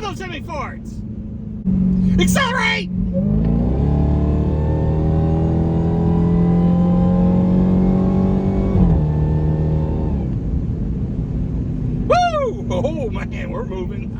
those semi farts! Accelerate! Woo! Oh man, we're moving.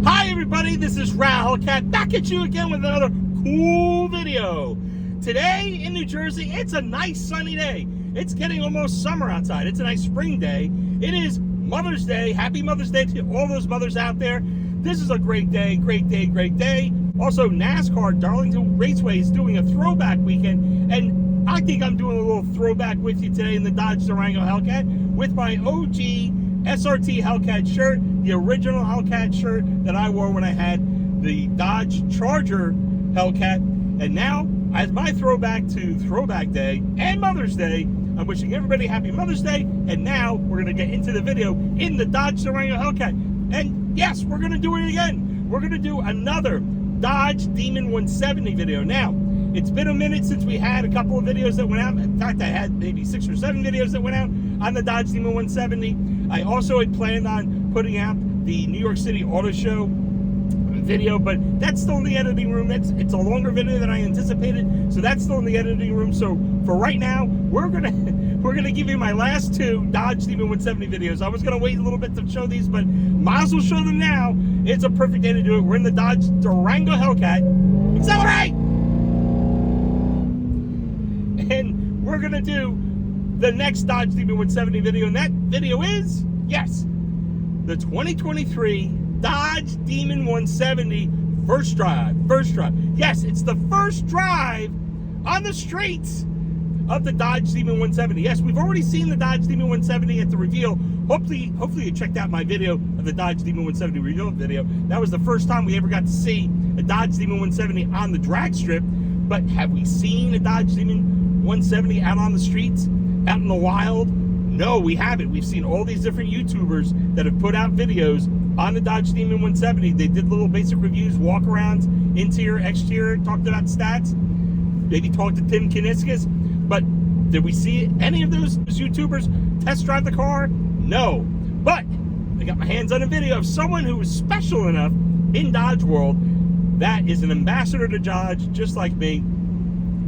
Hi everybody, this is Ral Hellcat back at you again with another cool video. Today in New Jersey, it's a nice sunny day. It's getting almost summer outside. It's a nice spring day. It is Mother's Day. Happy Mother's Day to all those mothers out there. This is a great day, great day, great day. Also, NASCAR Darlington Raceway is doing a throwback weekend, and I think I'm doing a little throwback with you today in the Dodge Durango Hellcat with my OG SRT Hellcat shirt, the original Hellcat shirt that I wore when I had the Dodge Charger Hellcat. And now, as my throwback to Throwback Day and Mother's Day, I'm wishing everybody happy Mother's Day. And now we're going to get into the video in the Dodge Durango Hellcat. And yes, we're going to do it again. We're going to do another Dodge Demon 170 video. Now, it's been a minute since we had a couple of videos that went out. In fact, I had maybe 6 or 7 videos that went out on the Dodge Demon 170. I also had planned on putting out the New York City Auto Show video, but that's still in the editing room. It's a longer video than I anticipated, so that's still in the editing room. So for right now, we're gonna give you my last 2 Dodge Demon 170 videos. I was gonna wait a little bit to show these, but might as well show them now. It's a perfect day to do it. We're in the Dodge Durango Hellcat. Accelerate! And we're gonna do the next Dodge Demon 170 video, and that video is, yes, the 2023 Dodge Demon 170 first drive. Yes, it's the first drive on the streets of the Dodge Demon 170. Yes, we've already seen the Dodge Demon 170 at the reveal. Hopefully you checked out my video of the Dodge Demon 170 reveal video. That was the first time we ever got to see a Dodge Demon 170 on the drag strip. But have we seen a Dodge Demon 170 out on the streets, out in the wild? No, we haven't. We've seen all these different YouTubers that have put out videos on the Dodge Demon 170. They did little basic reviews, walk-arounds, interior, exterior, talked about stats, maybe talked to Tim Kuniskis. But did we see any of those YouTubers test drive the car? No. But I got my hands on a video of someone who was special enough in Dodge World that is an ambassador to Dodge, just like me.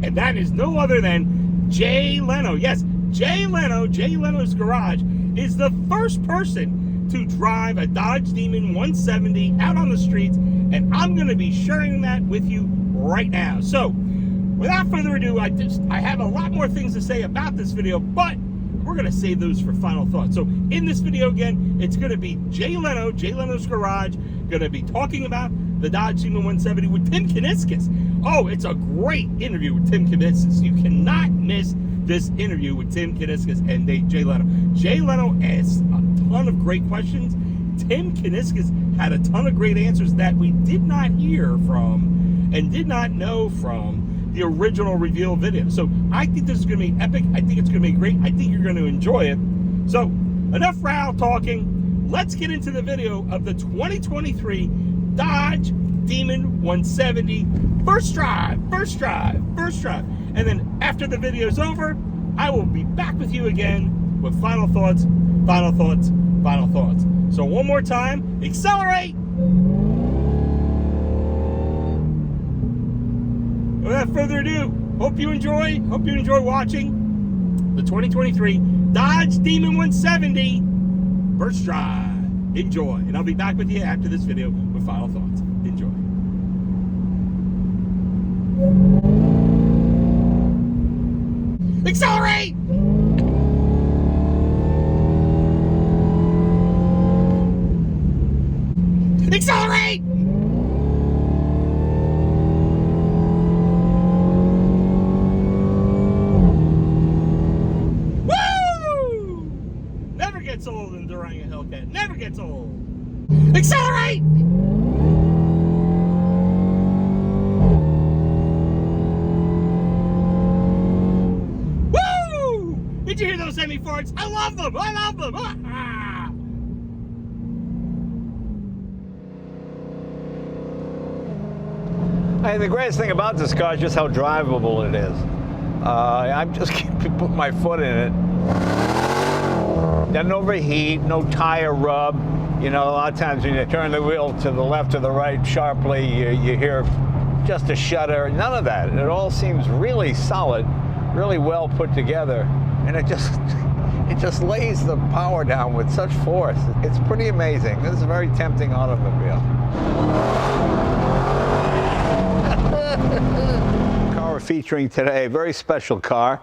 And that is no other than Jay Leno. Yes, Jay Leno, Jay Leno's Garage, is the first person to drive a Dodge Demon 170 out on the streets, and I'm going to be sharing that with you right now. So, without further ado, I have a lot more things to say about this video, but we're going to save those for final thoughts. So, in this video again, it's going to be Jay Leno, Jay Leno's Garage, going to be talking about the Dodge Demon 170 with Tim Kuniskis. Oh, it's a great interview with Tim Kuniskis. You cannot miss this interview with Tim Kuniskis and Jay Leno. Jay Leno asked a ton of great questions. Tim Kuniskis had a ton of great answers that we did not hear from and did not know from the original reveal video. So I think this is going to be epic. I think it's going to be great. I think you're going to enjoy it. So enough Ral talking. Let's get into the video of the 2023 Dodge Demon 170 first drive. And then after the video's over, I will be back with you again with final thoughts. So one more time, accelerate! Without further ado, hope you enjoy watching the 2023 Dodge Demon 170 first drive. Enjoy, and I'll be back with you after this video with final thoughts. Enjoy. Accelerate! Accelerate! Woo! Never gets old in Durango Hellcat. Never gets old. Accelerate! Did you hear those semi farts? I love them! Ah! Hey, the greatest thing about this car is just how drivable it is. I'm just keeping putting my foot in it. Doesn't overheat, no tire rub. You know, a lot of times when you turn the wheel to the left or the right sharply, you hear just a shudder. None of that. It all seems really solid, really well put together, and it just lays the power down with such force. It's pretty amazing. This is a very tempting automobile. Car we're featuring today, a very special car.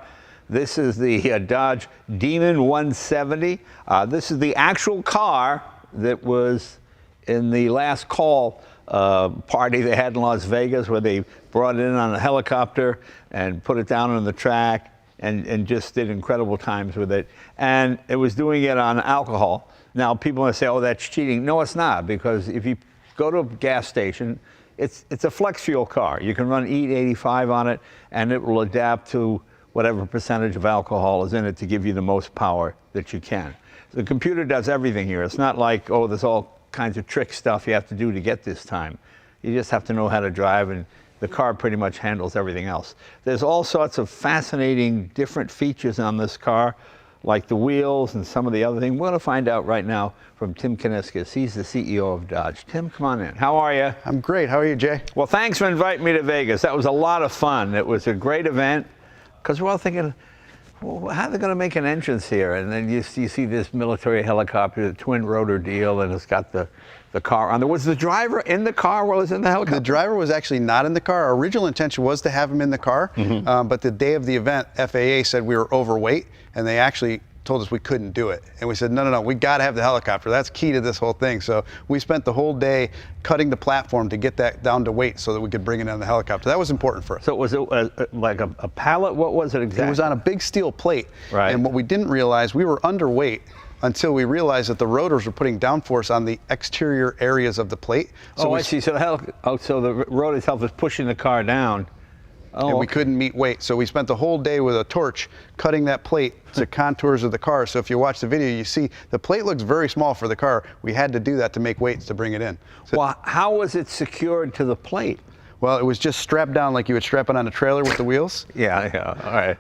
This is the Dodge Demon 170. This is the actual car that was in the last call party they had in Las Vegas, where they brought it in on a helicopter and put it down on the track and just did incredible times with it. And it was doing it on alcohol. Now, people want to say, oh, that's cheating. No, it's not, because if you go to a gas station, it's a flex fuel car. You can run E85 on it, and it will adapt to whatever percentage of alcohol is in it to give you the most power that you can. The computer does everything here. It's not like, oh, there's all kinds of trick stuff you have to do to get this time. You just have to know how to drive, and the car pretty much handles everything else. There's all sorts of fascinating different features on this car, like the wheels and some of the other things. We're going to find out right now from Tim Kuniskis. He's the CEO of Dodge. Tim, come on in. How are you? I'm great. How are you, Jay? Well, thanks for inviting me to Vegas. That was a lot of fun. It was a great event, because we're all thinking, well, how are they going to make an entrance here? And then you see this military helicopter, the twin rotor deal, and it's got the car on there. Was the driver in the car while it was in the helicopter? The driver was actually not in the car. Our original intention was to have him in the car, but the day of the event, FAA said we were overweight, and they actually told us we couldn't do it. And we said, no, we got to have the helicopter. That's key to this whole thing. So we spent the whole day cutting the platform to get that down to weight so that we could bring it on the helicopter. That was important for us. So was it like a pallet? What was it exactly? It was on a big steel plate. Right. And what we didn't realize, we were underweight until we realized that the rotors were putting downforce on the exterior areas of the plate. So I see. So the rotor itself was pushing the car down. And we couldn't meet weight. So we spent the whole day with a torch cutting that plate to contours of the car. So if you watch the video, you see the plate looks very small for the car. We had to do that to make weights to bring it in. So, well, how was it secured to the plate? Well, it was just strapped down like you would strap it on a trailer with the wheels. Yeah, all right.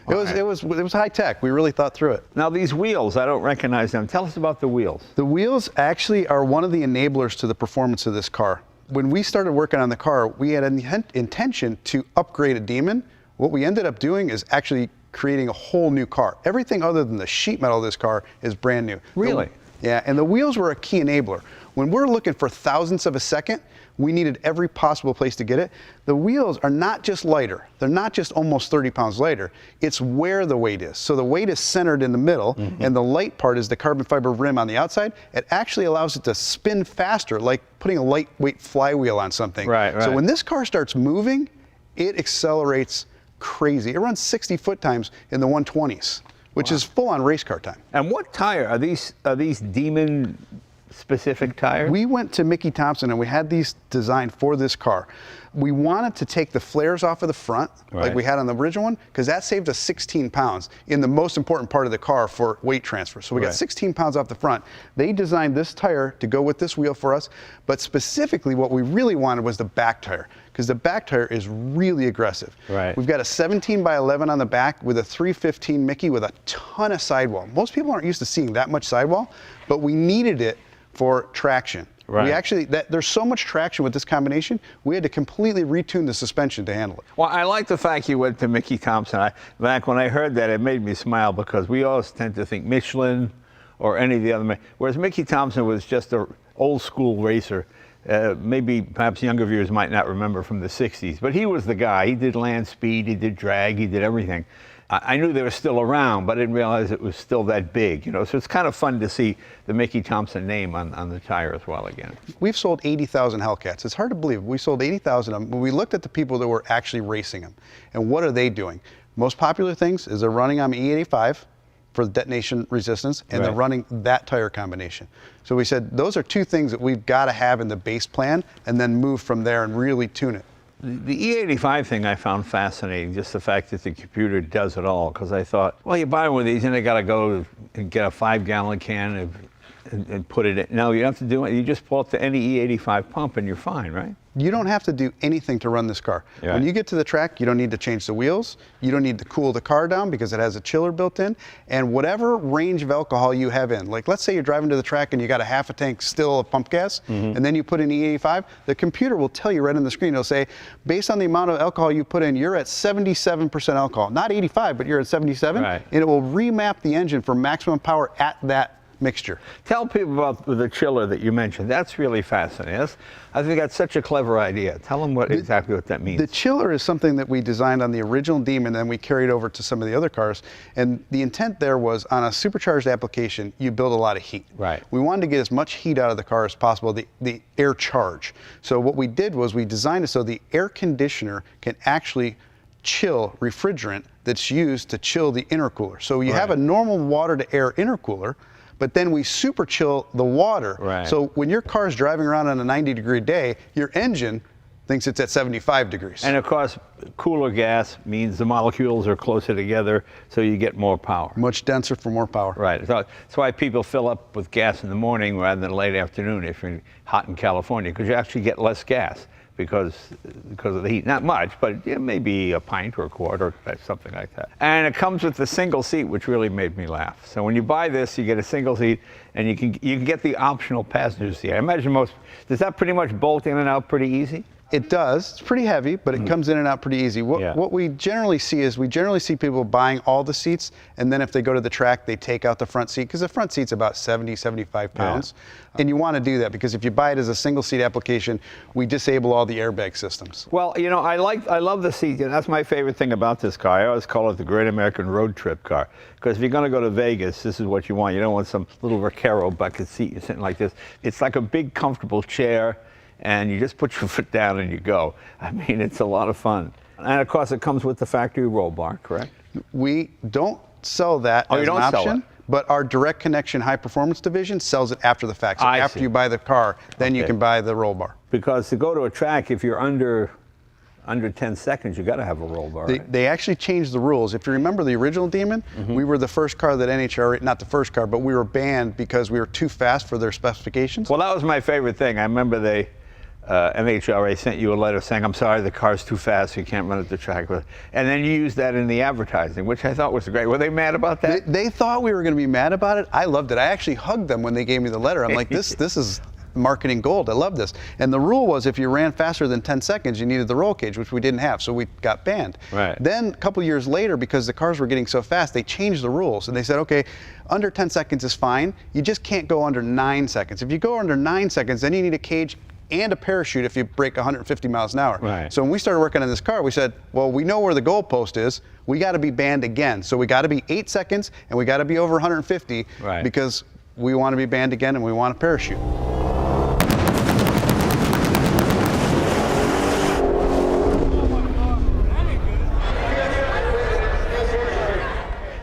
It was high tech. We really thought through it. Now these wheels, I don't recognize them. Tell us about the wheels. The wheels actually are one of the enablers to the performance of this car. When we started working on the car, we had an intention to upgrade a Demon. What we ended up doing is actually creating a whole new car. Everything other than the sheet metal of this car is brand new. Really? Yeah, and the wheels were a key enabler. When we're looking for thousandths of a second, we needed every possible place to get it. The wheels are not just lighter. They're not just almost 30 pounds lighter. It's where the weight is. So the weight is centered in the middle, and the light part is the carbon fiber rim on the outside. It actually allows it to spin faster, like putting a lightweight flywheel on something. Right. So when this car starts moving, it accelerates crazy. It runs 60 foot times in the 120s, which is full on race car time. And what tire are these Demon specific tires? We went to Mickey Thompson and we had these designed for this car. We wanted to take the flares off of the front, like we had on the original one, because that saved us 16 pounds in the most important part of the car for weight transfer. So we got 16 pounds off the front. They designed this tire to go with this wheel for us, but specifically what we really wanted was the back tire, because the back tire is really aggressive. Right. We've got a 17x11 on the back with a 315 Mickey with a ton of sidewall. Most people aren't used to seeing that much sidewall, but we needed it for traction. Right. We actually, there's so much traction with this combination, we had to completely retune the suspension to handle it. Well, I like the fact you went to Mickey Thompson. Back when I heard that, it made me smile, because we always tend to think Michelin or any of the other, whereas Mickey Thompson was just an old school racer. Maybe perhaps younger viewers might not remember from the 60s, but he was the guy. He did land speed, he did drag, he did everything. I knew they were still around, but I didn't realize it was still that big, you know. So it's kind of fun to see the Mickey Thompson name on the tire as well again. We've sold 80,000 Hellcats. It's hard to believe. We sold 80,000 of them. When we looked at the people that were actually racing them, and what are they doing? Most popular things is they're running on E85 for detonation resistance, and they're running that tire combination. So we said, those are two things that we've got to have in the base plan, and then move from there and really tune it. The E85 thing I found fascinating, just the fact that the computer does it all, because I thought, well, you buy one of these and they got to go and get a 5-gallon can and put it in. No, you don't have to do it. You just pull up to any E85 pump and you're fine, right? You don't have to do anything to run this car. Yeah. When you get to the track, you don't need to change the wheels. You don't need to cool the car down because it has a chiller built in. And whatever range of alcohol you have in, like let's say you're driving to the track and you got a half a tank still of pump gas, and then you put in E85, the computer will tell you right on the screen, it'll say, based on the amount of alcohol you put in, you're at 77% alcohol. Not 85, but you're at 77. Right. And it will remap the engine for maximum power at that mixture. Tell people about the chiller that you mentioned. That's really fascinating. I think that's such a clever idea. Tell them exactly what that means. The chiller is something that we designed on the original Demon, and we carried over to some of the other cars. And the intent there was on a supercharged application, you build a lot of heat. Right. We wanted to get as much heat out of the car as possible, the air charge. So what we did was we designed it so the air conditioner can actually chill refrigerant that's used to chill the intercooler. So you have a normal water to air intercooler, but then we super chill the water. Right. So when your car's driving around on a 90-degree day, your engine thinks it's at 75 degrees. And of course, cooler gas means the molecules are closer together, so you get more power. Much denser for more power. Right. So that's why people fill up with gas in the morning rather than late afternoon if you're hot in California, because you actually get less gas because of the heat. Not much, but maybe a pint or a quart or something like that. And it comes with the single seat, which really made me laugh. So when you buy this, you get a single seat, and you can get the optional passenger seat. I imagine does that pretty much bolt in and out pretty easy? It does. It's pretty heavy, but it comes in and out pretty easy. What we generally see is people buying all the seats, and then if they go to the track, they take out the front seat, because the front seat's about 70, 75 pounds. And you want to do that, because if you buy it as a single seat application, we disable all the airbag systems. Well, you know, I love the seat. That's my favorite thing about this car. I always call it the Great American Road Trip car, because if you're going to go to Vegas, this is what you want. You don't want some little Recaro bucket seat. You're sitting like this. It's like a big, comfortable chair, and you just put your foot down and you go. I mean, it's a lot of fun. And of course, it comes with the factory roll bar, correct? We don't sell that as an option, but our direct connection high performance division sells it after the fact. So after you buy the car, then you can buy the roll bar. Because to go to a track, if you're under 10 seconds, you got to have a roll bar. They actually changed the rules. If you remember the original Demon, we were the first car that NHRA, not the first car, but we were banned because we were too fast for their specifications. Well, that was my favorite thing. I remember NHRA sent you a letter saying, I'm sorry, the car's too fast, you can't run at the track. And then you used that in the advertising, which I thought was great. Were they mad about that? They thought we were going to be mad about it. I loved it. I actually hugged them when they gave me the letter. I'm like, this is marketing gold. I love this. And the rule was if you ran faster than 10 seconds, you needed the roll cage, which we didn't have, so we got banned. Right. Then a couple years later, because the cars were getting so fast, they changed the rules. And they said, okay, under 10 seconds is fine. You just can't go under 9 seconds. If you go under 9 seconds, then you need a cage and a parachute if you break 150 miles an hour. Right. So when we started working on this car, we said, well, we know where the goalpost is. We got to be banned again. So we got to be 8 seconds, and we got to be over 150 because we want to be banned again, and we want a parachute.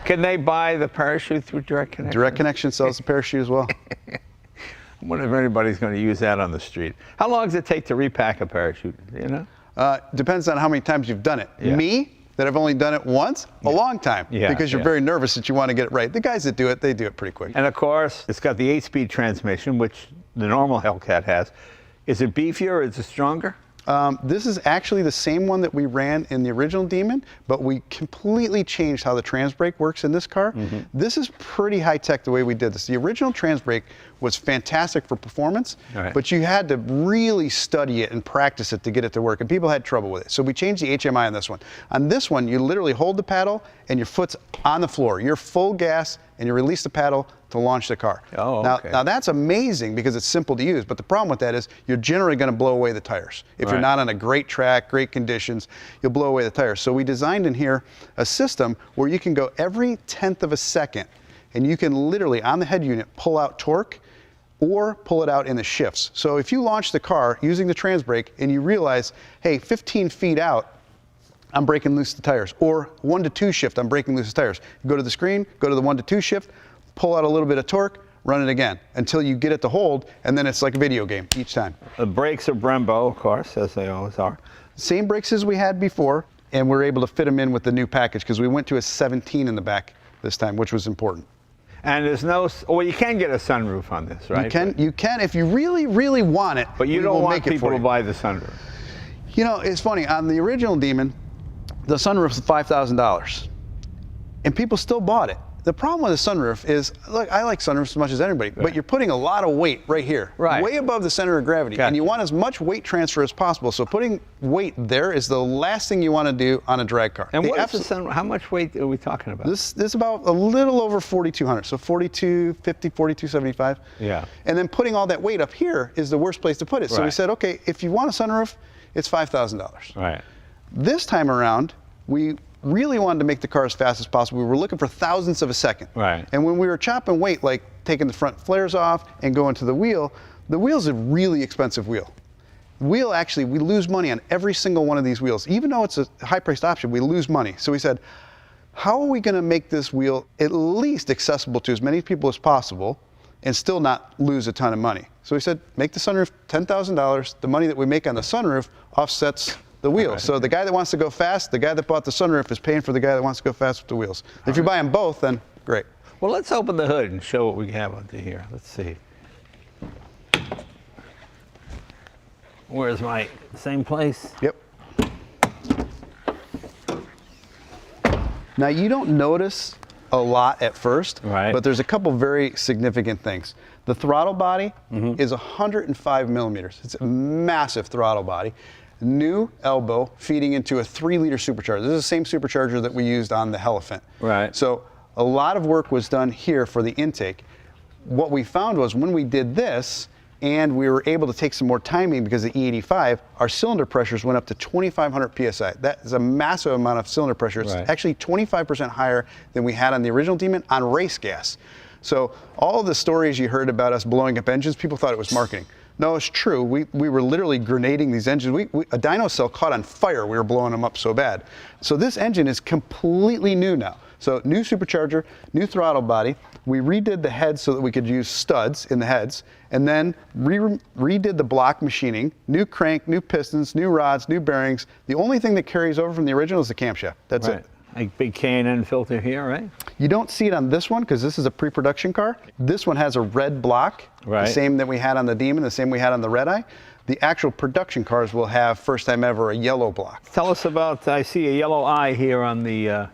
Can they buy the parachute through Direct Connection? Direct Connection sells the parachute as well. I wonder if anybody's going to use that on the street. How long does it take to repack a parachute? Do you know? Depends on how many times you've done it. Yeah. Me, that I've only done it once, a long time, because you're very nervous that you want to get it right. The guys that do it, they do it pretty quick. And of course, it's got the 8-speed transmission, which the normal Hellcat has. Is it beefier or is it stronger? This is actually the same one that we ran in the original Demon, but we completely changed how the trans brake works in this car. This is pretty high tech the way we did this. The original trans brake was fantastic for performance, but you had to really study it and practice it to get it to work, and people had trouble with it. So we changed the HMI on this one. On this one, you literally hold the paddle and your foot's on the floor. You're full gas and you release the paddle to launch the car. Now that's amazing because it's simple to use, but the problem with that is you're generally going to blow away the tires. If you're not on a great track, great conditions, you'll blow away the tires. So we designed in here a system where you can go every 1/10 of a second, and you can literally, on the head unit, pull out torque or pull it out in the shifts. So if you launch the car using the trans brake and you realize, hey, 15 feet out, I'm breaking loose the tires, or 1 to 2 shift, I'm breaking loose the tires. You go to the screen, go to the 1 to 2 shift, pull out a little bit of torque, run it again until you get it to hold, and then it's like a video game each time. The brakes are Brembo, of course, as they always are. Same brakes as we had before, and we're able to fit them in with the new package because we went to a 17 in the back this time, which was important. And there's no, well, you can get a sunroof on this, right? You can if you really, really want it. But you don't want people to buy the sunroof. You know, it's funny, on the original Demon, the sunroof was $5,000, and people still bought it. The problem with the sunroof is, look, I like sunroofs as much as anybody, but you're putting a lot of weight right here, way above the center of gravity, and you want as much weight transfer as possible. So putting weight there is the last thing you want to do on a drag car. And what is the sunroof? How much weight are we talking about? This is about a little over 4,200, so 4,250, 4,275. Yeah. And then putting all that weight up here is the worst place to put it. So we said, okay, if you want a sunroof, it's $5,000. Right. This time around, we really wanted to make the car as fast as possible. We were looking for thousandths of a second. Right. And when we were chopping weight, like taking the front flares off and going to the wheel's a really expensive wheel. Wheel, actually, we lose money on every single one of these wheels. Even though it's a high-priced option, we lose money. So we said, how are we going to make this wheel at least accessible to as many people as possible and still not lose a ton of money? So we said, make the sunroof $10,000. The money that we make on the sunroof offsets the wheels. Right. So the guy that wants to go fast, the guy that bought the sunroof is paying for the guy that wants to go fast with the wheels. If you buy them both, then great. Well, let's open the hood and show what we have under here. Let's see. Where's my same place? Yep. Now you don't notice a lot at first, but there's a couple very significant things. The throttle body is 105 millimeters. It's a massive throttle body. New elbow feeding into a 3-liter supercharger. This is the same supercharger that we used on the Elephant. Right. So a lot of work was done here for the intake. What we found was when we did this, and we were able to take some more timing because of E85, our cylinder pressures went up to 2,500 PSI. That is a massive amount of cylinder pressure. It's actually 25% higher than we had on the original Demon on race gas. So all of the stories you heard about us blowing up engines, people thought it was marketing. No, it's true. We were literally grenading these engines. A dyno cell caught on fire. We were blowing them up so bad. So this engine is completely new now. So new supercharger, new throttle body. We redid the heads so that we could use studs in the heads, and then redid the block machining, new crank, new pistons, new rods, new bearings. The only thing that carries over from the original is the camshaft. That's it. A big K&N filter here, right? You don't see it on this one because this is a pre-production car. This one has a red block, the same that we had on the Demon, the same we had on the Red Eye. The actual production cars will have, first time ever, a yellow block. Tell us about, I see a yellow eye here on the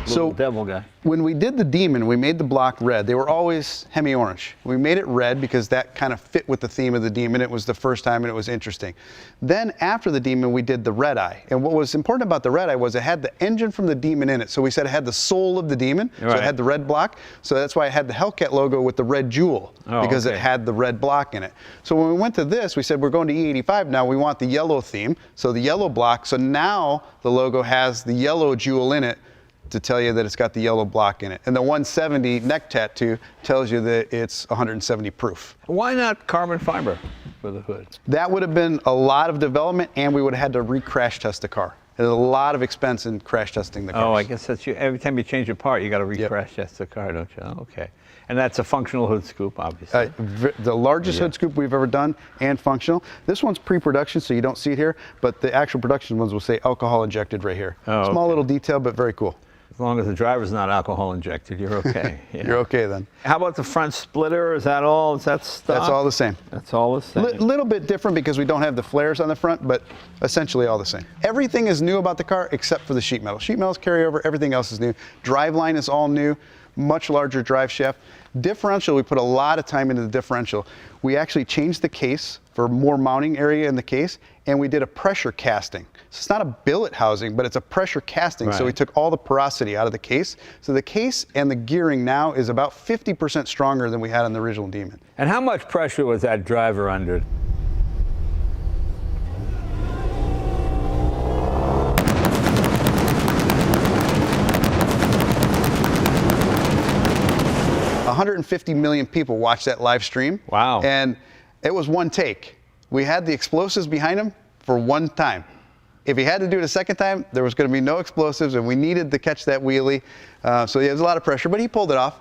little devil guy. When we did the Demon, we made the block red. They were always hemi-orange. We made it red because that kind of fit with the theme of the Demon. It was the first time and it was interesting. Then after the Demon, we did the red eye. And what was important about the red eye was it had the engine from the Demon in it. So we said it had the soul of the Demon. So it had the red block. So that's why it had the Hellcat logo with the red jewel, because it had the red block in it. So when we went to this, we said we're going to E85 now. We want the yellow theme. So the yellow block. So now the logo has the yellow jewel in it to tell you that it's got the yellow block in it. And the 170 neck tattoo tells you that it's 170 proof. Why not carbon fiber for the hood? That would have been a lot of development, and we would have had to re-crash test the car. There's a lot of expense in crash testing the car. Oh, I guess that's you. Every time you change a part, you got to re-crash test the car, don't you? Oh, okay. And that's a functional hood scoop, obviously. The largest hood scoop we've ever done, and functional. This one's pre-production, so you don't see it here, but the actual production ones will say alcohol injected right here. Oh, small little detail, but very cool. As long as the driver's not alcohol injected, you're okay. You're okay then. How about the front splitter? Is that all? Is that stock? That's all the same. That's all the same. Little bit different because we don't have the flares on the front, but essentially all the same. Everything is new about the car except for the sheet metal. Sheet metal's carryover, everything else is new. Driveline is all new, much larger drive shaft. Differential, we put a lot of time into the differential. We actually changed the case for more mounting area in the case, and we did a pressure casting. So it's not a billet housing, but it's a pressure casting. So we took all the porosity out of the case. So the case and the gearing now is about 50% stronger than we had on the original Demon. And how much pressure was that driver under? $150 million people watched that live stream. Wow. And it was one take. We had the explosives behind him for one time. If he had to do it a second time, there was going to be no explosives, and we needed to catch that wheelie. So yeah, there was a lot of pressure, but he pulled it off.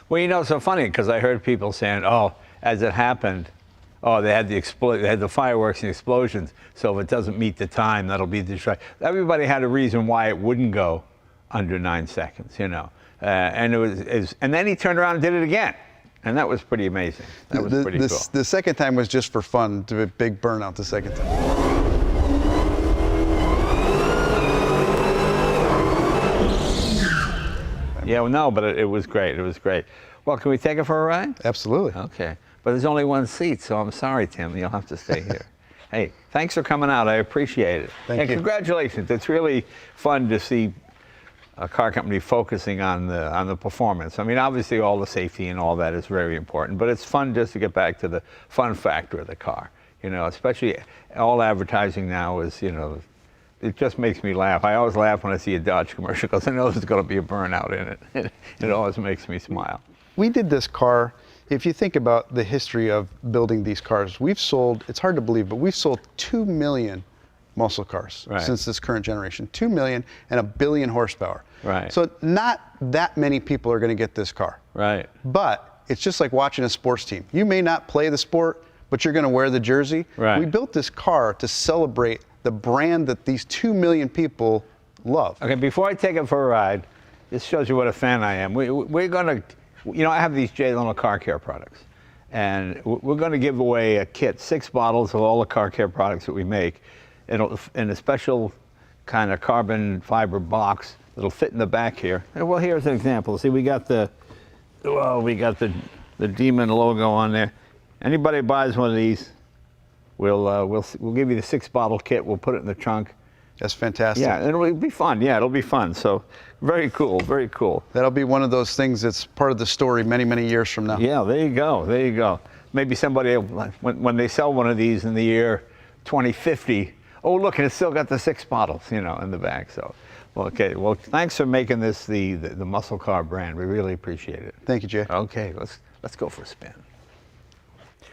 Well, you know, it's so funny because I heard people saying, oh, as it happened, oh, they had the fireworks and explosions, so if it doesn't meet the time, that'll be the strike. Everybody had a reason why it wouldn't go under 9 seconds, you know. And then he turned around and did it again. And that was pretty amazing. That was pretty cool. The second time was just for fun, to a big burnout the second time. Yeah, well, no, but it was great. It was great. Well, can we take it for a ride? Absolutely. Okay. But there's only one seat, so I'm sorry, Tim. You'll have to stay here. Hey, thanks for coming out. I appreciate it. Thank you. Congratulations. It's really fun to see a car company focusing on the performance. I mean, obviously all the safety and all that is very important, but it's fun just to get back to the fun factor of the car. You know, especially all advertising now is, you know, it just makes me laugh. I always laugh when I see a Dodge commercial because I know there's going to be a burnout in it. It always makes me smile. We did this car, if you think about the history of building these cars, we've sold, it's hard to believe, but we've sold 2 million muscle cars since this current generation. 2 million and 1 billion horsepower. Right. So not that many people are going to get this car. Right. But it's just like watching a sports team. You may not play the sport, but you're going to wear the jersey. Right. We built this car to celebrate the brand that these 2 million people love. Okay, before I take it for a ride, this shows you what a fan I am. We're going to, you know, I have these Jay Leno car care products. And we're going to give away a kit, 6 bottles of all the car care products that we make in a special kind of carbon fiber box that'll fit in the back here. And well, here's an example. See, we got the Demon logo on there. Anybody buys one of these, we'll give you the 6-bottle kit. We'll put it in the trunk. That's fantastic. Yeah, and it'll be fun. Yeah, it'll be fun. So very cool, very cool. That'll be one of those things that's part of the story many, many years from now. Yeah, there you go. There you go. Maybe somebody, when they sell one of these in the year 2050, oh, look, and it's still got the 6 bottles, you know, in the back. So, well, okay. Well, thanks for making this the muscle car brand. We really appreciate it. Thank you, Jay. Okay, let's go for a spin.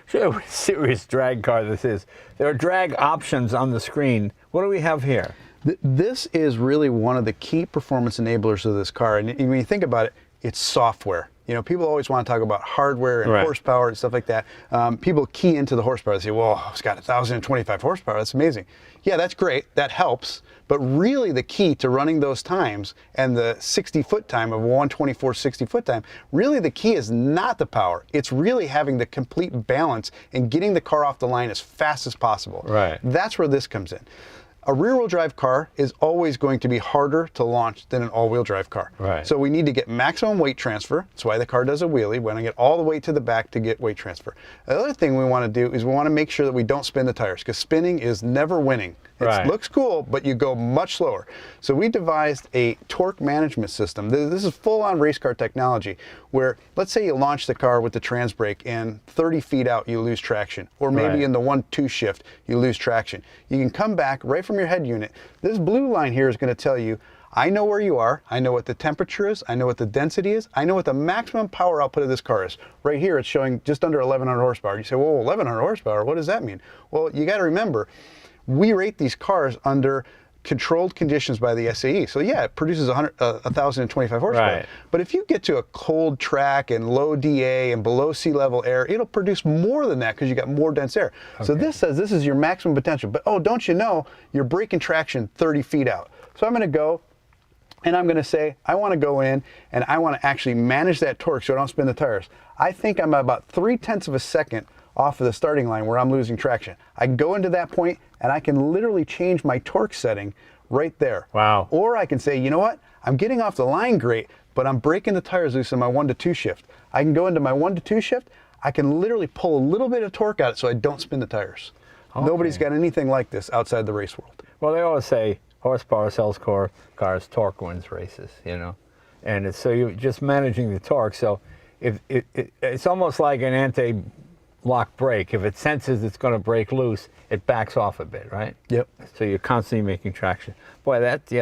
Show you what a serious drag car this is. There are drag options on the screen. What do we have here? This is really one of the key performance enablers of this car. And when you think about it, it's software. You know, people always want to talk about hardware and horsepower and stuff like that. People key into the horsepower. They say, well, it's got 1,025 horsepower. That's amazing. Yeah, that's great. That helps. But really the key to running those times and the 60-foot time of 124 60-foot time, really the key is not the power. It's really having the complete balance and getting the car off the line as fast as possible. Right. That's where this comes in. A rear-wheel drive car is always going to be harder to launch than an all-wheel drive car. Right. So we need to get maximum weight transfer. That's why the car does a wheelie. We want to get all the way to the back to get weight transfer. The other thing we want to do is we want to make sure that we don't spin the tires, because spinning is never winning. It looks cool, but you go much slower. So we devised a torque management system. This is full-on race car technology, where let's say you launch the car with the trans brake and 30 feet out you lose traction, or maybe in the 1-2 shift you lose traction. You can come back right from your head unit. This blue line here is going to tell you, I know where you are, I know what the temperature is, I know what the density is, I know what the maximum power output of this car is. Right here it's showing just under 1,100 horsepower. You say, well, 1,100 horsepower, what does that mean? Well, you got to remember, we rate these cars under controlled conditions by the SAE. So yeah, it produces 1,025 horsepower. Right. But if you get to a cold track and low DA and below sea level air, it'll produce more than that because you got more dense air. Okay. So this says this is your maximum potential. But oh, don't you know, you're braking traction 30 feet out. So I'm going to go and I'm going to say, I want to go in and I want to actually manage that torque so I don't spin the tires. I think I'm about 0.3 of a second off of the starting line where I'm losing traction. I go into that point and I can literally change my torque setting right there. Wow. Or I can say, you know what? I'm getting off the line great, but I'm breaking the tires loose in my 1-2 shift. I can go into my 1-2 shift. I can literally pull a little bit of torque out so I don't spin the tires. Okay. Nobody's got anything like this outside the race world. Well, they always say horsepower sells cars, torque wins races, you know. And it's, so you're just managing the torque. So if it's almost like an anti-lock brake. If it senses it's going to break loose, it backs off a bit, right? Yep. So you're constantly making traction. Boy, that's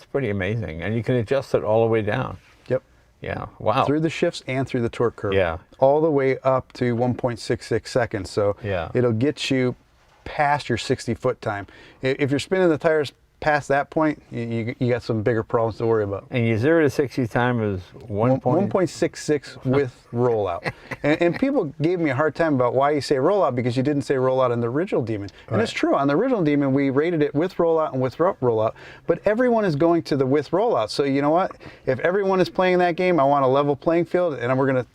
pretty amazing. And you can adjust it all the way down. Yep. Yeah. Wow. Through the shifts and through the torque curve. Yeah. All the way up to 1.66 seconds. So yeah, it'll get you past your 60-foot time. If you're spinning the tires past that point, you got some bigger problems to worry about. And your 0 to 60 time is 1.66 with rollout. And people gave me a hard time about why you say rollout, because you didn't say rollout in the original Demon. And it's true, on the original Demon we rated it with rollout and without rollout, but everyone is going to the with rollout. So you know what? If everyone is playing that game, I want a level playing field, and we're going to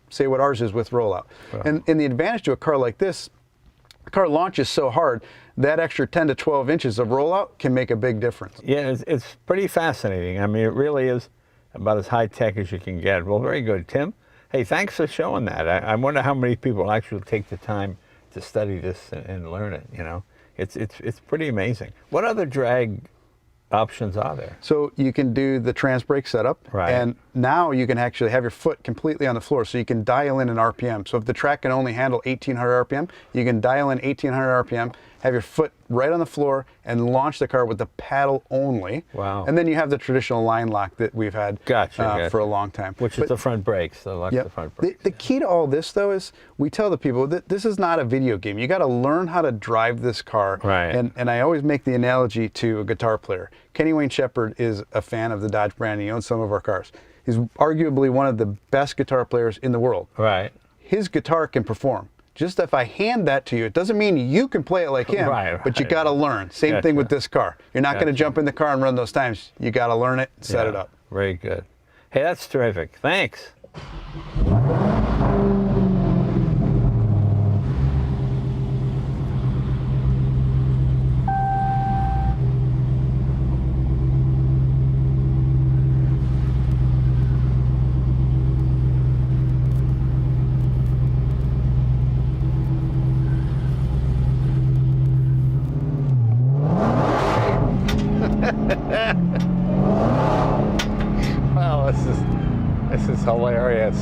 say what ours is with rollout. And the advantage to a car like this, the car launches so hard, that extra 10 to 12 inches of rollout can make a big difference. Yeah, it's pretty fascinating. I mean, it really is about as high tech as you can get. Well, very good, Tim. Hey, thanks for showing that. I wonder how many people actually take the time to study this and learn it. You know, it's pretty amazing. What other drag options are there? So you can do the trans brake setup, right. And now you can actually have your foot completely on the floor, so you can dial in an RPM. So if the track can only handle 1800 RPM, you can dial in 1800 RPM, have your foot right on the floor, and launch the car with the paddle only. Wow. And then you have the traditional line lock that we've had Gotcha. for a long time. Which is the front brakes, the lock, Yep. the front brakes. The key to all this, though, is we tell the people that this is not a video game. You got to learn how to drive this car. Right. And I always make the analogy to a guitar player. Kenny Wayne Shepherd is a fan of the Dodge brand. He owns some of our cars. He's arguably one of the best guitar players in the world. Right. His guitar can perform. Just if I hand that to you, it doesn't mean you can play it like him, Right, but you right. got to learn. Same thing with this car. You're not going to Gotcha. jump in the car and run those times. You got to learn it and set it up. Very good. Hey, that's terrific. Thanks. Well, this is hilarious.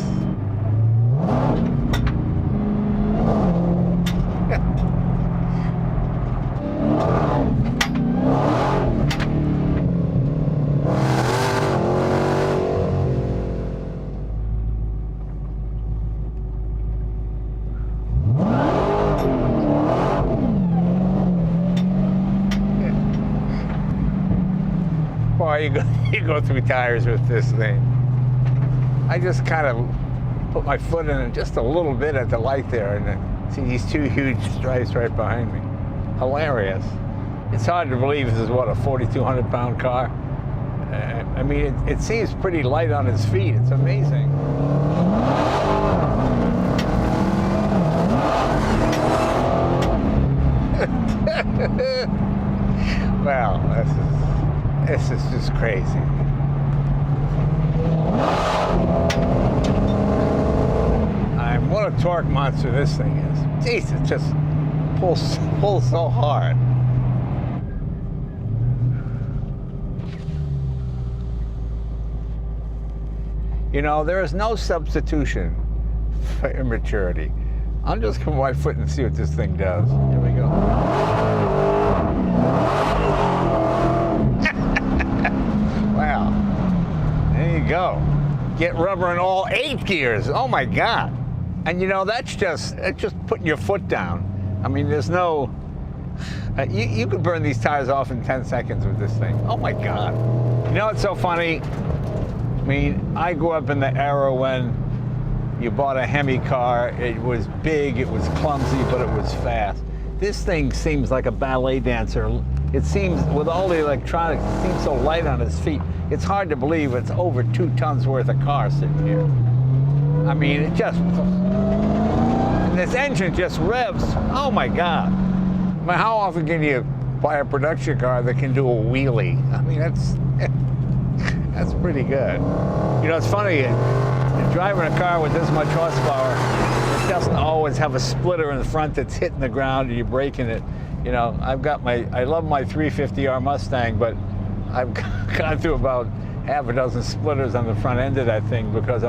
Boy, you go through tires with this thing. I just kind of put my foot in it just a little bit at the light there, and then see these two huge stripes right behind me. Hilarious. It's hard to believe this is, what, a 4,200 pound car? I mean, it seems pretty light on its feet. It's amazing. Well, this is just crazy. What a torque monster this thing is. Jeez, it just pulls so hard. You know, there is no substitution for immaturity. I'm just going to put my foot and see what this thing does. Here we go. Wow. There you go. Get rubber in all 8 gears. Oh my God. And you know, that's just putting your foot down. I mean, there's no, you could burn these tires off in 10 seconds with this thing. Oh my God. You know what's so funny? I mean, I grew up in the era when you bought a Hemi car. It was big, it was clumsy, but it was fast. This thing seems like a ballet dancer. It seems, with all the electronics, it seems so light on its feet. It's hard to believe it's over 2 tons worth of car sitting here. I mean, it just, and this engine just revs. Oh my God. I mean, how often can you buy a production car that can do a wheelie? I mean, that's pretty good. You know, it's funny, you're driving a car with this much horsepower, it doesn't always have a splitter in the front that's hitting the ground and you're braking it. You know, I love my 350R Mustang, but I've gone through about half a dozen splitters on the front end of that thing because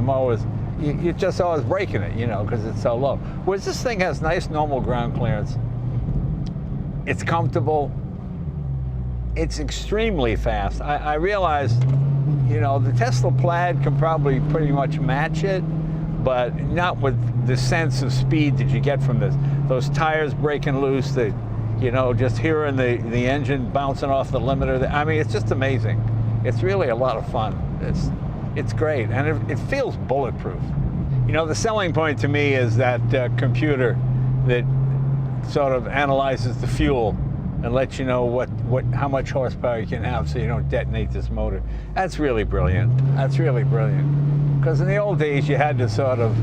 you're just always braking it, you know, because it's so low. Whereas this thing has nice normal ground clearance. It's comfortable. It's extremely fast. I realize, you know, the Tesla Plaid can probably pretty much match it, but not with the sense of speed that you get from this. Those tires breaking loose, you know, just hearing the engine bouncing off the limiter. I mean, it's just amazing. It's really a lot of fun. It's great, and it feels bulletproof. You know, the selling point to me is that computer that sort of analyzes the fuel and lets you know how much horsepower you can have so you don't detonate this motor. That's really brilliant. That's really brilliant. Because in the old days, you had to sort of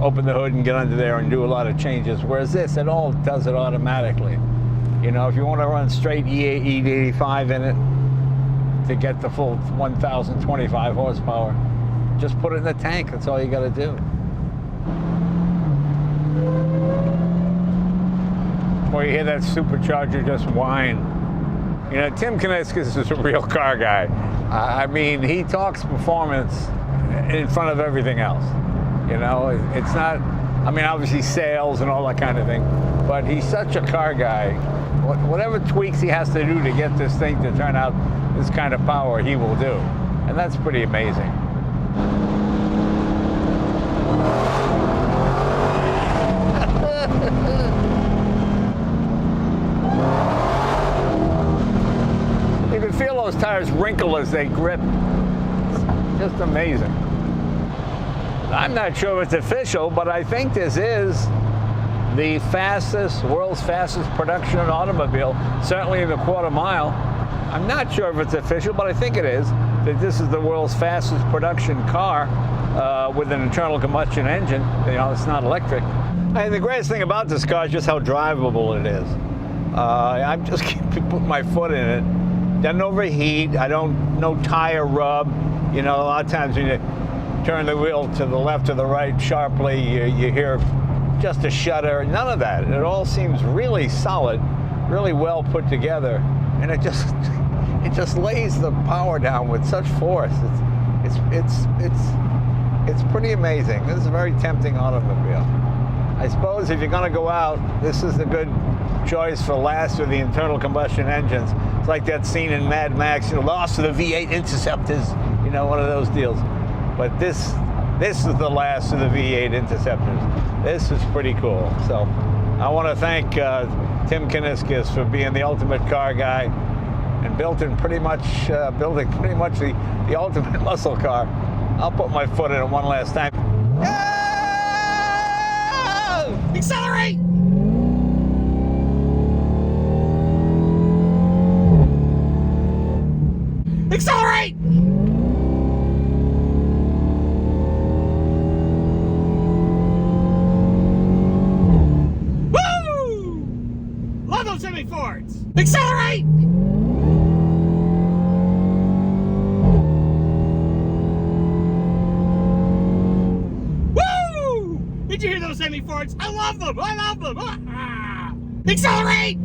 open the hood and get under there and do a lot of changes. Whereas this, it all does it automatically. You know, if you want to run straight E85 in it to get the full 1,025 horsepower, just put it in the tank. That's all you got to do. Well, you hear that supercharger just whine. You know, Tim Kuniskis is a real car guy. I mean, he talks performance in front of everything else. You know, it's not, I mean, obviously sales and all that kind of thing, but he's such a car guy. Whatever tweaks he has to do to get this thing to turn out this kind of power, he will do. And that's pretty amazing. You can feel those tires wrinkle as they grip. It's just amazing. I'm not sure if it's official, but I think this is the world's fastest production automobile, certainly in the quarter mile. I'm not sure if it's official, but I think it is, that this is the world's fastest production car with an internal combustion engine. You know, it's not electric. And the greatest thing about this car is just how drivable it is. I'm just putting my foot in it. Doesn't overheat. No tire rub. You know, a lot of times when you turn the wheel to the left or the right sharply, you hear just a shudder. None of that. It all seems really solid, really well put together, and it just lays the power down with such force. It's pretty amazing. This is a very tempting automobile. I suppose if you're going to go out, this is a good choice for last with the internal combustion engines. It's like that scene in Mad Max, you know, lost to the V8 Interceptors, you know, one of those deals. But this is the last of the V8 Interceptors. This is pretty cool. So I want to thank Tim Kuniskis for being the ultimate car guy and building pretty much the ultimate muscle car. I'll put my foot in it one last time. Oh! Accelerate! Accelerate! Woo! Love those semi-fords! Accelerate! Woo! Did you hear those semi-fords? I love them! I love them! Ah! Accelerate!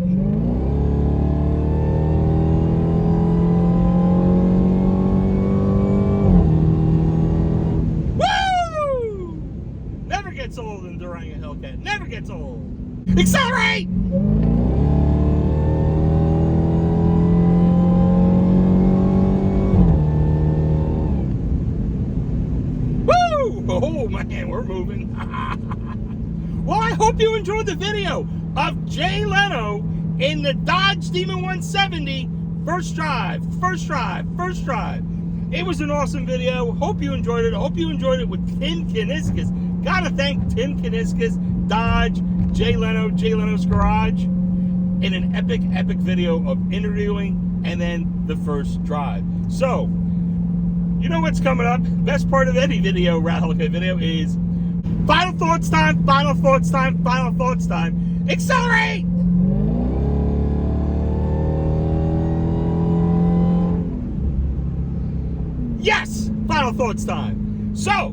Gets old in Durango Hellcat. Never gets old. Accelerate! Woo! Oh man, we're moving. Well, I hope you enjoyed the video of Jay Leno in the Dodge Demon 170 first drive. It was an awesome video. Hope you enjoyed it. I hope you enjoyed it with Tim Kuniskis. Gotta thank Tim Kuniskis, Dodge, Jay Leno's Garage, in an epic video of interviewing and then the first drive. So, you know what's coming up? Best part of any video, Ral Hellcat video, is final thoughts time. Accelerate! Yes! Final thoughts time. So,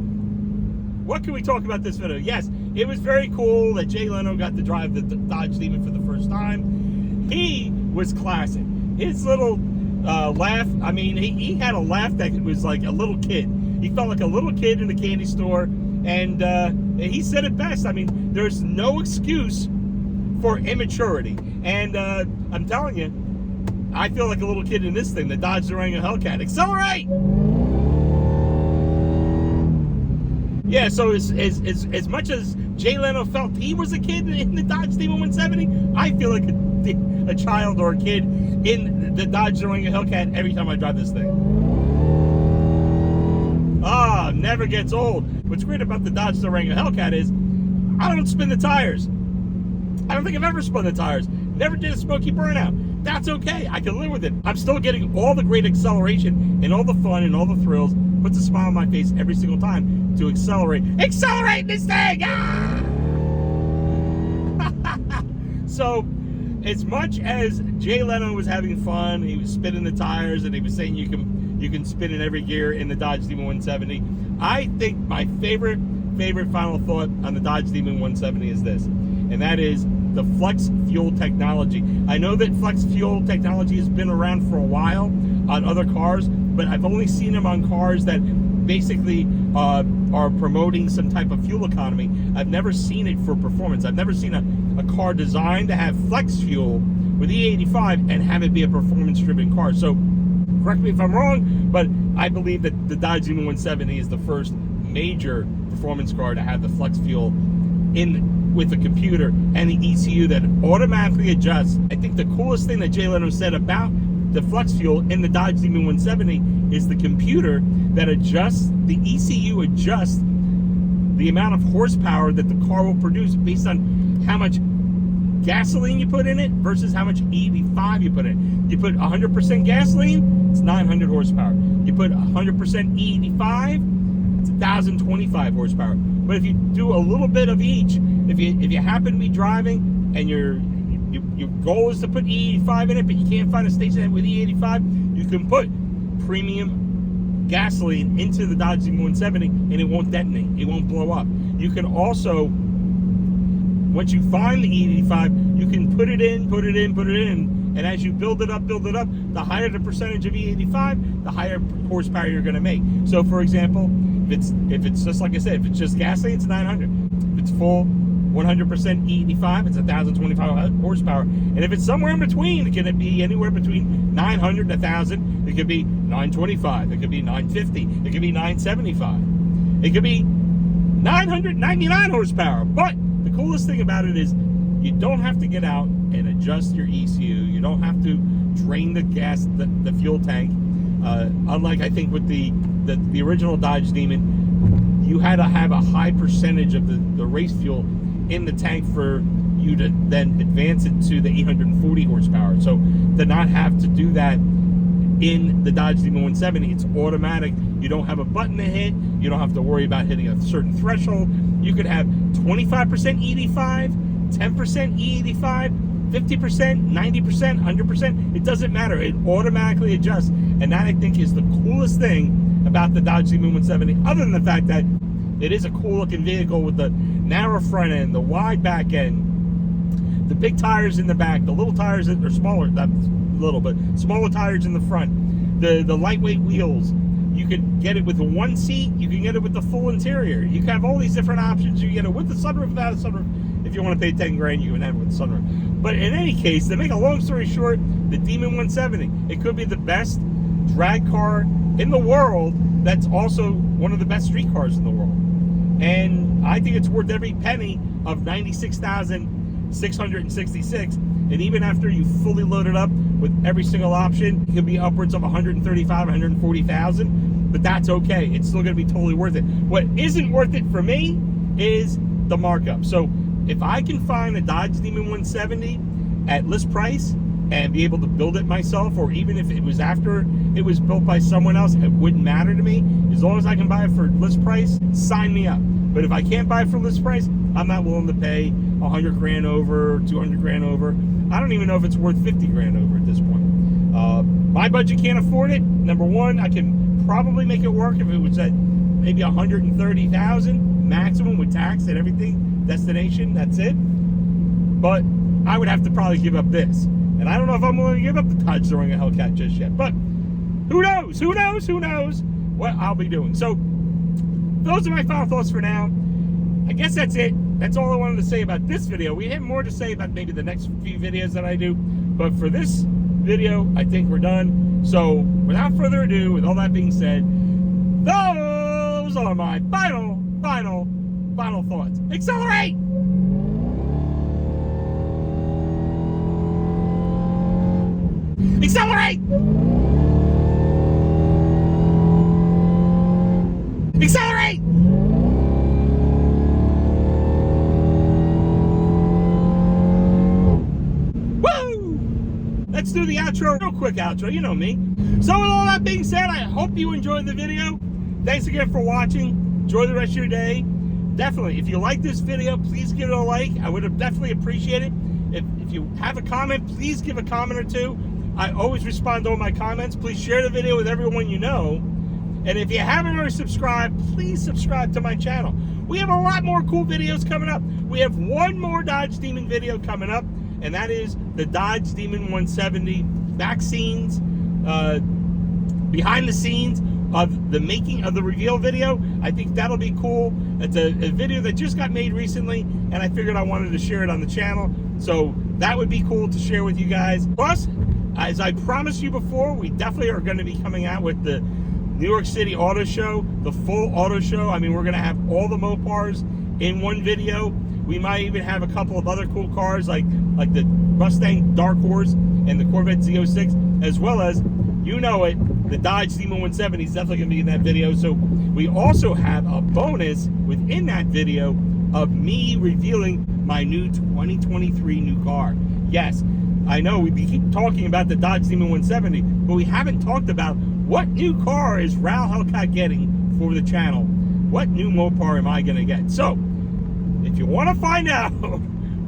what can we talk about this video? Yes, it was very cool that Jay Leno got to drive the Dodge Demon for the first time. He was classic. His little laugh, I mean, he had a laugh that was like a little kid. He felt like a little kid in a candy store, and he said it best. I mean, there's no excuse for immaturity. And I'm telling you, I feel like a little kid in this thing, the Dodge Durango Hellcat. Accelerate! Yeah, so as much as Jay Leno felt he was a kid in the Dodge Demon 170, I feel like a child or a kid in the Dodge Durango Hellcat every time I drive this thing. Ah, never gets old. What's great about the Dodge Durango Hellcat is I don't spin the tires. I don't think I've ever spun the tires. Never did a smoky burnout. That's okay. I can live with it. I'm still getting all the great acceleration and all the fun and all the thrills puts a smile on my face every single time to accelerate this thing. Ah! So, as much as Jay Leno was having fun, he was spinning the tires, and he was saying you can spin in every gear in the Dodge Demon 170. I think my favorite final thought on the Dodge Demon 170 is this, and that is the flex fuel technology. I know that flex fuel technology has been around for a while on other cars, but I've only seen them on cars that basically are promoting some type of fuel economy. I've never seen it for performance. I've never seen a car designed to have flex fuel with E85 and have it be a performance-driven car. So correct me if I'm wrong, but I believe that the Dodge Demon 170 is the first major performance car to have the flex fuel with the computer and the ECU that automatically adjusts. I think the coolest thing that Jay Leno said about the flex fuel in the Dodge Demon 170 is the computer that adjusts, the ECU adjusts the amount of horsepower that the car will produce based on how much gasoline you put in it versus how much E85 you put in. You put 100% gasoline, it's 900 horsepower. You put 100% E85, it's 1,025 horsepower. But if you do a little bit of each, if you happen to be driving and your goal is to put E85 in it, but you can't find a station with E85, you can put premium gasoline into the Dodge Demon 170 and it won't detonate, it won't blow up. You can also, once you find the E85, you can put it in, and as you build it up, the higher the percentage of E85, the higher horsepower you're going to make. So, for example, if it's just like I said, if it's just gasoline, it's 900. If it's full 100% E85, it's 1,025 horsepower. And if it's somewhere in between, it can be anywhere between 900 and 1,000. It could be 925. It could be 950. It could be 975. It could be 999 horsepower. But the coolest thing about it is you don't have to get out and adjust your ECU. You don't have to drain the gas, the fuel tank. Unlike, I think, with the original Dodge Demon, you had to have a high percentage of the race fuel in the tank for you to then advance it to the 840 horsepower. So to not have to do that in the Dodge Demon 170, it's automatic. You don't have a button to hit. You don't have to worry about hitting a certain threshold. You could have 25% E85, 10% E85, 50%, 90%, 100%. It doesn't matter. It automatically adjusts. And that, I think, is the coolest thing about the Dodge Demon 170, other than the fact that it is a cool looking vehicle with the narrow front end, the wide back end, the big tires in the back, the little tires that are smaller, not little, but smaller tires in the front, the lightweight wheels. You could get it with a one seat, you can get it with the full interior. You can have all these different options. You can get it with the sunroof, without a sunroof. If you want to pay 10 grand, you can have it with the sunroof. But in any case, to make a long story short, the Demon 170, it could be the best drag car in the world that's also one of the best street cars in the world. And I think it's worth every penny of $96,666. And even after you fully load it up with every single option, it could be upwards of $135,000, $140,000. But that's okay. It's still going to be totally worth it. What isn't worth it for me is the markup. So if I can find a Dodge Demon 170 at list price and be able to build it myself, or even if it was after it was built by someone else, it wouldn't matter to me. As long as I can buy it for list price, sign me up. But if I can't buy it for list price, I'm not willing to pay 100 grand over, 200 grand over. I don't even know if it's worth 50 grand over at this point. My budget can't afford it. Number one, I can probably make it work if it was at maybe 130,000 maximum with tax and everything, destination, that's it. But I would have to probably give up this. And I don't know if I'm willing to give up the Dodge Ral Hellcat just yet. But who knows? Who knows? Who knows what I'll be doing. So those are my final thoughts for now. I guess that's it. That's all I wanted to say about this video. We have more to say about maybe the next few videos that I do. But for this video, I think we're done. So without further ado, with all that being said, those are my final thoughts. Accelerate! Accelerate! Accelerate! Woo! Let's do the outro, real quick outro, you know me. So with all that being said, I hope you enjoyed the video. thanks again for watching. Enjoy the rest of your day. Definitely, if you like this video, please give it a like. I would have definitely appreciate it. If you have a comment, please give a comment or two. I always respond to all my comments. Please share the video with everyone you know. And if you haven't already subscribed, please subscribe to my channel. We have a lot more cool videos coming up. We have one more Dodge Demon video coming up, and that is the Dodge Demon 170 back scenes, behind the scenes of the making of the reveal video. I think that'll be cool. It's a video that just got made recently, and I figured I wanted to share it on the channel. So that would be cool to share with you guys. Plus, as I promised you before, we definitely are going to be coming out with the New York City Auto Show, the full auto show. I mean, we're going to have all the Mopars in one video. We might even have a couple of other cool cars like the Mustang Dark Horse and the Corvette Z06, as well as, you know it, the Dodge Demon 170 is definitely going to be in that video. So we also have a bonus within that video of me revealing my new 2023 new car. Yes, I know we keep talking about the Dodge Demon 170, but we haven't talked about what new car is Ral Hellcat getting for the channel. What new Mopar am I going to get? So, if you want to find out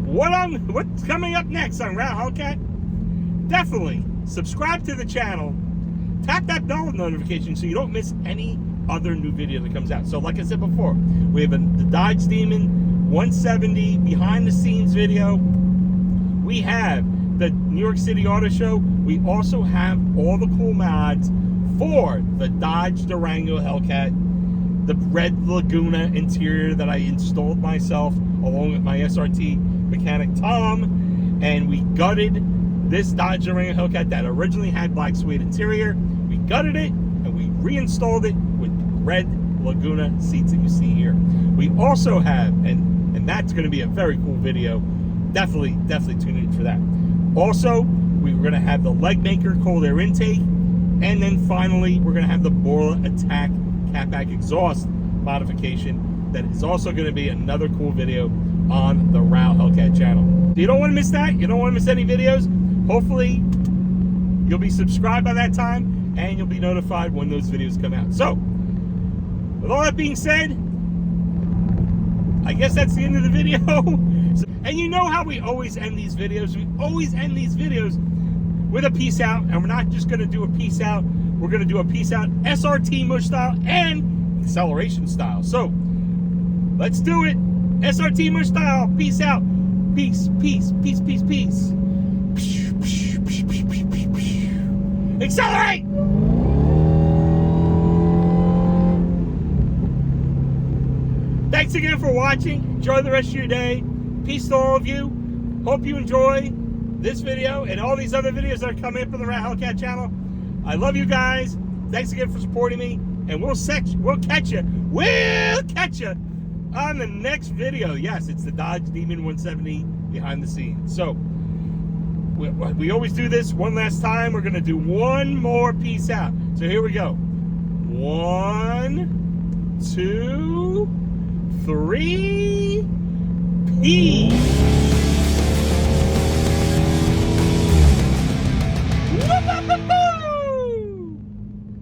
what's coming up next on Ral Hellcat, definitely subscribe to the channel. Tap that bell notification so you don't miss any other new video that comes out. So, like I said before, we have the Dodge Demon 170 behind the scenes video. We have the New York City Auto Show. We also have all the cool mods for the Dodge Durango Hellcat, the red Laguna interior that I installed myself along with my SRT mechanic Tom, and we gutted this Dodge Durango Hellcat that originally had black suede interior. We gutted it and we reinstalled it with red Laguna seats that you see here. We also have, and that's going to be a very cool video. Definitely tune in for that. Also, we're going to have the leg maker cold air intake, and then finally we're going to have the Borla Attack catback exhaust modification. That is also going to be another cool video on the Ral Hellcat channel. You don't want to miss that. You don't want to miss any videos. Hopefully you'll be subscribed by that time and you'll be notified when those videos come out. So with all that being said, I guess that's the end of the video. And you know how we always end these videos. We always end these videos with a peace out, and we're not just going to do a peace out. We're going to do a peace out SRT mush style and acceleration style. So let's do it. SRT mush style. Peace out. Peace, peace, peace, peace, peace. Accelerate! Thanks again for watching. Enjoy the rest of your day. Peace to all of you. Hope you enjoy this video and all these other videos that are coming up on the Ral Hellcat channel. I love you guys. Thanks again for supporting me. And we'll catch you on the next video. Yes, it's the Dodge Demon 170 behind the scenes. So we always do this one last time. We're going to do one more peace out. So here we go. 1, 2, 3. Peace.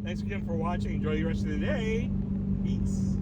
Thanks again for watching. Enjoy the rest of the day. Peace.